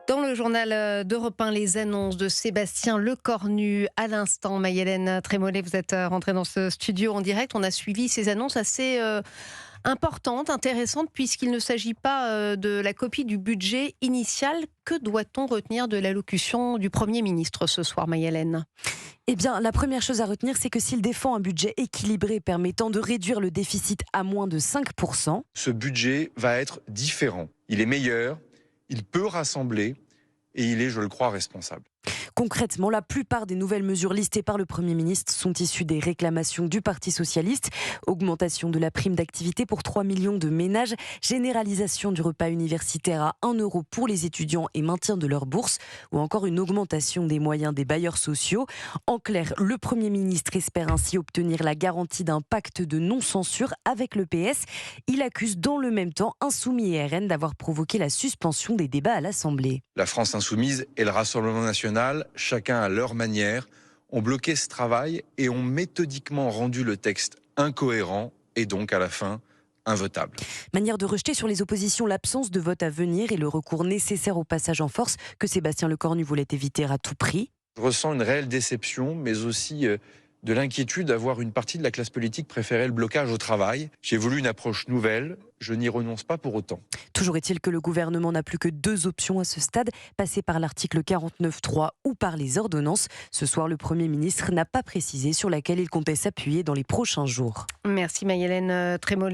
Dans le journal d'Europe 1, les annonces de Sébastien Lecornu à l'instant. Maï-Hélène Trémollet, vous êtes rentrée dans ce studio en direct. On a suivi ces annonces assez importantes, intéressantes, puisqu'il ne s'agit pas de la copie du budget initial. Que doit-on retenir de l'allocution du Premier ministre ce soir, Maï-Hélène ? Eh bien, la première chose à retenir, c'est que s'il défend un budget équilibré permettant de réduire le déficit à moins de 5%, ce budget va être différent. Il est meilleur, il peut rassembler et il est, je le crois, responsable. concrètement, la plupart des nouvelles mesures listées par le Premier ministre sont issues des réclamations du Parti socialiste. Augmentation de la prime d'activité pour 3 millions de ménages, généralisation du repas universitaire à 1 euro pour les étudiants et maintien de leur bourse, ou encore une augmentation des moyens des bailleurs sociaux. En clair, le Premier ministre espère ainsi obtenir la garantie d'un pacte de non-censure avec le PS. Il accuse dans le même temps Insoumis et RN d'avoir provoqué la suspension des débats à l'Assemblée. La France insoumise et le Rassemblement national, chacun à leur manière, ont bloqué ce travail et ont méthodiquement rendu le texte incohérent et donc à la fin invotable. Manière de rejeter sur les oppositions l'absence de vote à venir et le recours nécessaire au passage en force que Sébastien Lecornu voulait éviter à tout prix. Je ressens une réelle déception, mais aussi de l'inquiétude d'avoir une partie de la classe politique préférer le blocage au travail. J'ai voulu une approche nouvelle, je n'y renonce pas pour autant. Toujours est-il que le gouvernement n'a plus que 2 options à ce stade, passer par l'article 49.3 ou par les ordonnances. Ce soir, le Premier ministre n'a pas précisé sur laquelle il comptait s'appuyer dans les prochains jours. Merci Maï-Hélène Trémollet.